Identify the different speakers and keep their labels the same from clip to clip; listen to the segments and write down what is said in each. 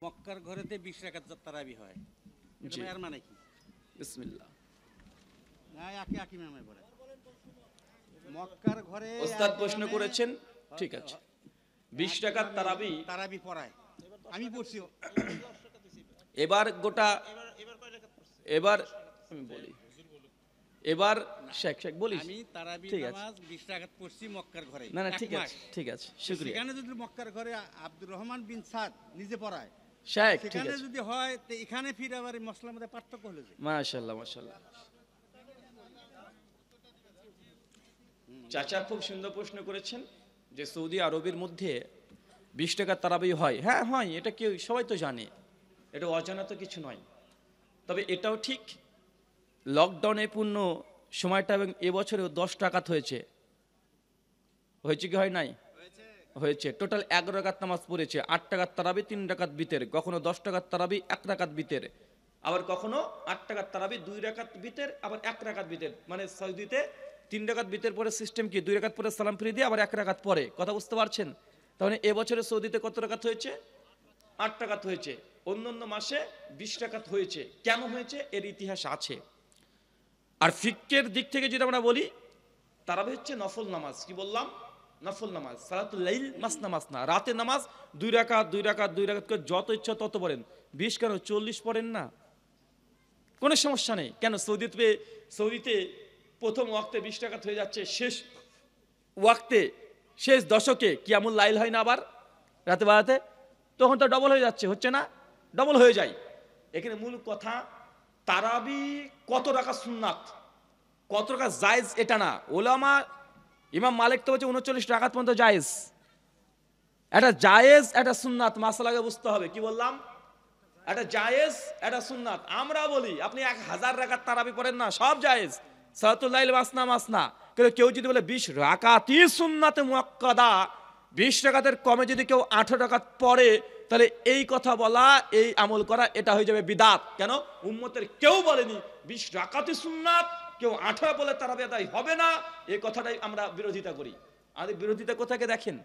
Speaker 1: মক্কার ঘরেতে 20 রাকাত তারাবি হয়। এটা এর মানে কি?
Speaker 2: বিসমিল্লাহ।
Speaker 1: না একে একই নামে পড়ে। মক্কার ঘরে
Speaker 2: ওস্তাদ প্রশ্ন করেছেন, ঠিক আছে। 20 রাকাত
Speaker 1: তারাবি পড়ায়। আমি পড়ছি।
Speaker 2: এবার গোটা এবার আমি বলি, এবার শেখ বলিস।
Speaker 1: আমি তারাবি নামাজ 20 রাকাত পড়ছি মক্কার ঘরে।
Speaker 2: না ঠিক আছে, ঠিক আছে, শুকরিয়া।
Speaker 1: সেখানে যদি মক্কার ঘরে আব্দুর রহমান বিন সাদ নিজে পড়ায়
Speaker 2: শেখ, ঠিক
Speaker 1: সেখানে
Speaker 2: আছে,
Speaker 1: যদি হয় তো এখানে ফিরে আবার মশলার মধ্যে পার্থক্য হলো যে।
Speaker 2: মাশাআল্লাহ মাশাআল্লাহ। চাচা খুব সুন্দর প্রশ্ন করেছেন যে সৌদি আরবের মধ্যে 20 টাকার তারাবি হয়। হ্যাঁ হয়, এটা কেউ সবাই তো জানে, এটা অজানা তো কিছু নয়। তবে এটাও ঠিক, লকডাউনে পূর্ণ সময়টা এবং এবছরেও 10 টাকাত হয়েছে কি হয় নাই? হয়েছে। টোটাল 11 রাকাত নামাজ পড়েছে। 8 টাকার তারাবি, 3 রাকাত বিতের, কখনো 10 টাকার তারাবি 1 রাকাত বিতের, আবার কখনো 8 টাকার তারাবি 2 রাকাত বিতের, আবার 1 রাকাত বিতের। মানে সৌদিতে 3 রাকাত বিতের পরে সিস্টেম কি 2 রাকাত পরে সালাম ফিরিয়ে দিয়ে আবার 1 রাকাত পরে। কথা বুঝতে পারছেন? তাহলে এবছরে সৌদিতে কত রাকাত হয়েছে? 8 টাকাত হয়েছে। অন্য মাসে 20 টাকাত হয়েছে। কেন হয়েছে এর ইতিহাস আছে। আর ফিকহের দিক থেকে যদি আমরা বলি, তারাবি হচ্ছে নফল নামাজ। কি বললাম? নফল নামাজ। সালাতুল লাইল মাসনা মাসনা, রাতের নামাজ 2 রাকাত 2 রাকাত 2 রাকাত করে যত ইচ্ছা তত পড়েন। 20 কেন 40 পড়েন না, কোনো সমস্যা নেই। কেন সৌদিতে প্রথম ওয়াক্তে 20 টাকাত হয়ে যাচ্ছে, শেষ ওয়াক্তে শেষ দশকে কিয়ামুল লাইল হয় না আবার রাতে বেলাতে, তখন তো ডবল হয়ে যাচ্ছে, হচ্ছে না? ডবল হয়ে যায়। এখানে মূল কথা তারাবি কত রাকাত সুন্নাত, কত রাকাত জায়েজ এটা না। ওলামা ইমাম মালিক তো বলছে 39 রাকাত পর্যন্ত জায়েজ। এটা জায়েজ, এটা সুন্নাত, মাসালাকে বুঝতে হবে। কি বললাম? এটা জায়েজ, এটা সুন্নাত। আমরা বলি আপনি 1000 রাকাত তারাবি পড়েন না, সব জায়েজ। সালাতুল লাইল মাসনা মাসনা। কিন্তু কেউ যদি বলে 20 রাকাতই সুন্নাতে মুআক্কাদা, 20 রাকাতের কমে যদি কেউ 18 রাকাত পড়ে, তাহলে এই কথা বলা, এই আমল করা, এটা হয়ে যাবে বিদআত। কেন? উম্মতের কেউ বলেনি 20 রাকাতই সুন্নাত, কেউ 18 বলে তারাবি আদায় হবে না। এই কথাটাই আমরা বিরোধিতা করি। আমাদের বিরোধিতা কোথাকে দেখেন।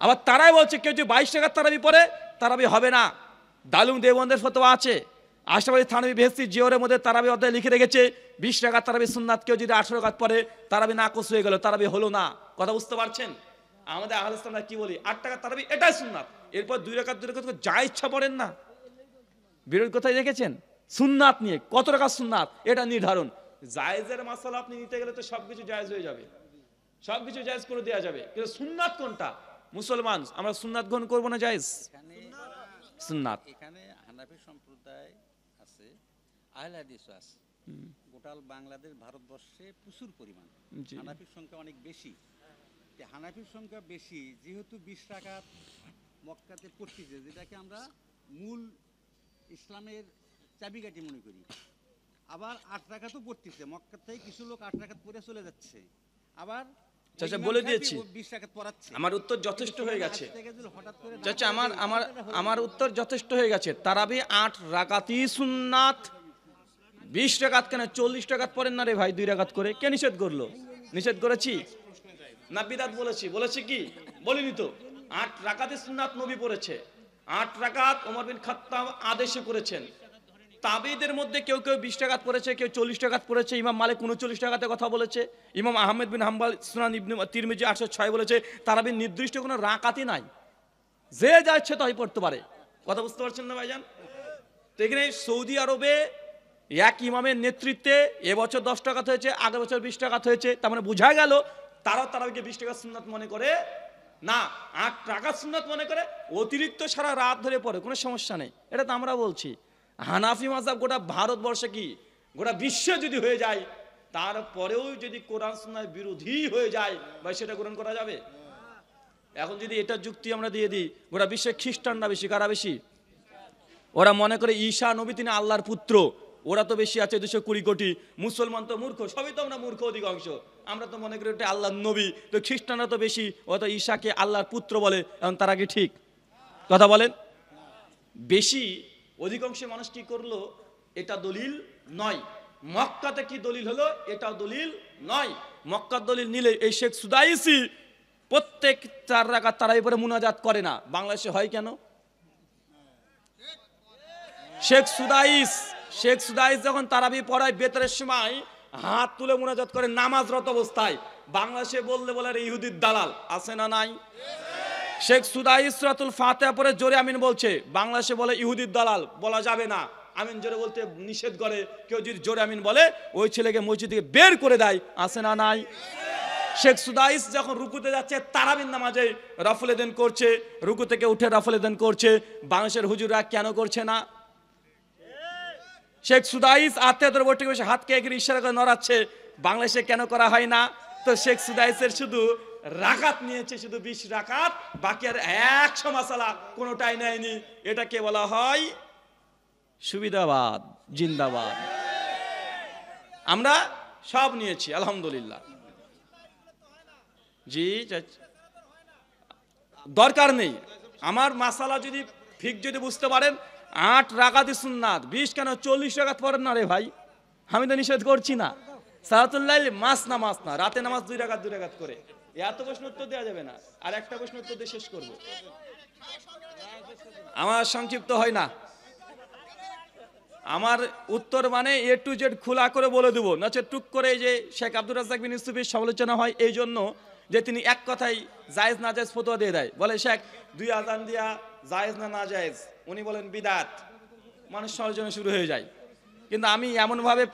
Speaker 2: আবার তারাই বলছে কেউ যদি 22 রাকাত তারাবি পড়ে তারাবি হবে না। দালুম দেওবন্দের ফতোয়া আছে। আশরাফ আলী থানভী বেহেশতি জিওরের মধ্যে তারাবি অধ্যায় লিখে রেখেছে 20 রাকাত তারাবি সুন্নাত, কেউ যদি 18 রাকাত পড়ে তারাবি নাকস হয়ে গেল, তারাবি হলো না। কথা বুঝতে পারছেন? আমাদের আহলে সুন্নাহ কি বলি? 8 টাকার তারাবি এটাই সুন্নাত, এরপর 2 রাকাত 2 রাকাত যা ইচ্ছা পড়েন না। বিরোধ কোথায় দেখেছেন? সুন্নাত নিয়ে কত রাকাত সুন্নাত এটা নির্ধারণ। জায়েজের মাসালা আপনি নিতে গেলে তো সবকিছু জায়েজ হয়ে যাবে, সবকিছু জায়েজ করে দেওয়া যাবে, কিন্তু সুন্নাত কোনটা? মুসলমান আমরা সুন্নাত গ্রহণ করবো না জায়েজ? সুন্নাত।
Speaker 1: এখানে হানাফি সম্প্রদায় আছে, আহলে হাদিসও আছে। গোটাল বাংলাদেশ ভারতবর্ষে প্রচুর পরিমাণ হানাফির সংখ্যা অনেক বেশি। হানাফির সংখ্যা বেশি যেহেতু 20 রাকাত মক্কাতে পড়তেছে, যেটাকে আমরা মূল ইসলামের চাবিকাঠি মনে করি। আবার 8 রাকাতও পড়তেছে মক্কা থেকে, কিছু লোক 8 রাকাত পড়ে চলে যাচ্ছে। আবার
Speaker 2: চাচা বলে দিয়েছি,
Speaker 1: 20 রাকাত পড়াচ্ছে।
Speaker 2: আমার উত্তর যথেষ্ট হয়ে গেছে। চাচা আমার উত্তর যথেষ্ট হয়ে গেছে। তারাবি 8 রাকাতই সুন্নাত। 20 রাকাত কেন 40 রাকাত পড়েন না রে ভাই, 2 রাকাত করে। কে নিষেধ করলো? নিষেধ করেছি না? বিদআত বলেছি কি বলিনি তো। 8 রাকাতই সুন্নাত নবী পড়েছে। 8 রাকাত ওমর বিন খাত্তাব আদেশে করেছেন। তাবেঈদের মধ্যে কেউ 20 টাকাত পড়েছে, কেউ 40 টাকাত পড়েছে। ইমাম মালিক 39 টাকাতে কথা বলেছে। ইমাম আহমেদ বিন হাম্বল সুনান ইবনে তিরমিজি 806 বলেছে। তারাবির নির্দিষ্ট কোনো রাকাতই নাই, যে যা ইচ্ছে তাই পড়তে পারে। কথা বুঝতে পারছেন না ভাইজান? তো এখানে সৌদি আরবে এক ইমামের নেতৃত্বে এবছর 10 টাকাত হয়েছে, আগের বছর 20 টাকাত হয়েছে। তার মানে বোঝা গেল তারাও তারাবিকে 20 টাকা সুন্নাত মনে করে না, 8 টাকা সুন্নাত মনে করে। অতিরিক্ত সারা রাত ধরে পড়ে, কোনো সমস্যা নেই। এটা তো আমরা বলছি। হানাফি মাযহাব গোটা ভারতবর্ষে কি গোটা বিশ্বে যদি হয়ে যায়, তারপরেও যদি কোরআন সুন্নাহর বিরোধী হয়ে যায়, ভাই সেটা গ্রহণ করা যাবে? এখন যদি এটা যুক্তি আমরা দিয়ে দিই, গোটা বিশ্বে খ্রিস্টানরা বেশি, কারা বেশি? ওরা মনে করে ঈসা নবী তিনি আল্লাহর পুত্র, ওরা তো বেশি আছে 220 কোটি। মুসলমান তো মূর্খ, সবই তো আমরা মূর্খ অধিকাংশ। আমরা তো মনে করি এটা আল্লাহর নবী, তো খ্রিস্টানরা তো বেশি, ও তো ঈসাকে আল্লাহর পুত্র বলে। এখন তারা কি ঠিক? কথা বলেন। বেশি অধিকাংশ মানুষ কি করলো? এটা দলিল নয়। মক্কাতে কি দলিল হলো? এটা দলিল নয়। মক্কার দলিল নিলে এই শেখ সুদাইসি প্রত্যেক 4 রাকাত তারাবি পরে মুনাজাত করে না। বাংলাদেশে হয় কেন? শেখ সুদাইস যখন তারাবি পড়ায় বেতরের সময় হাত তুলে মুনাজাত করে নামাজরত অবস্থায়, বাংলাদেশে বললে বলে ইহুদির দালাল আছে না নাই? শেখ সুদাইস সূরাতুল ফাতিহা পড়ে জোরে আমিন বলছে, বাংলাদেশে বলে ইহুদির দালাল, বলা যাবে না, আমিন জোরে বলতে নিষেধ করে। কেউ যদি জোরে আমিন বলে ওই ছেলেকে মসজিদ থেকে বের করে দেয়, আছে না নাই? শেখ সুদাইস যখন রুকুতে যাচ্ছে তারাবির নামাজে রাফুল এদেন করছে, রুকু থেকে উঠে রাফুল এদেন করছে, বাংলাদেশের হুজুররা কেন করছে না? শেখ সুদাইস আত্মীয়দের বৈঠকে বসে হাতকে এগিয়ে ইশারা করে নড়াচ্ছে, বাংলাদেশে কেন করা হয় না? তো শেখ সুদাইসের শুধু রাকাত নিয়েছে, শুধু 20 রাকাত, বাকি আর 100 মাসালা কোনোটাই নেয়নি। এটাকে বলা হয় সুবিধাবাদ, জিন্দাবাদ। আমরা সব নিয়েছি আলহামদুলিল্লাহ। জি, দরকার নেই আমার মাসালা যদি ঠিক যদি বুঝতে পারেন, 8 রাকাতই সুন্নাত, 20 কেন 40 রাকাত পড়েন না রে ভাই, আমি তো নিষেধ করছি না। সালাতুল লাইল মাস না রাতে নামাজ 2 রাকাত করে। এত প্রশ্ন উত্তর দেওয়া যাবে না, আর একটা প্রশ্ন উত্তর দিয়ে শেষ করব, আমার সংক্ষিপ্ত হয় না। আমার উত্তর মানে A to Z খোলা করে বলে দেবো, নচে টুক করে যে শেখ আব্দুর রাজ্জাক বিন ইউসুফের সমালোচনা হয় এই জন্য যে তিনি এক কথাই জায়েজ না জায়েজ ফতোয়া দিয়ে দেয়, বলে শেখ 2 আযান দিয়া জায়েজ না জায়েজ, উনি বলেন বিদাত, মানুষ সমালোচনা শুরু হয়ে যায়। কিন্তু আমি এমনভাবে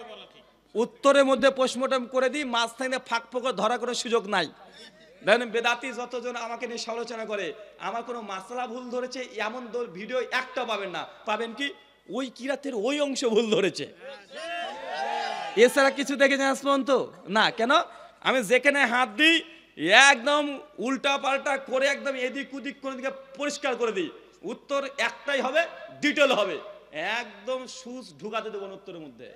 Speaker 2: উত্তরের মধ্যে পোস্টমর্টম করে দিই, মাঝ থেকে ফাঁক ফোকর ধরা কোনো সুযোগ নাই। দেখেন বেদাতি যতজন আমাকে নিয়ে সমালোচনা করে, আমার কোনো মাসলা ভুল ধরেছে এমন ভিডিও একটা পাবেন না, পাবেন কি ওই কিরাতের ওই অংশ ভুল ধরেছে, এছাড়া কিছু দেখে যান পর্যন্ত না। কেন? আমি যেখানে হাত দিই একদম উল্টা পাল্টা করে একদম এদিক ওদিক করে দিকে পরিষ্কার করে দিই, উত্তর একটাই হবে, ডিটেল হবে, একদম সুচ ঢুকাতে দেবো উত্তরের মধ্যে।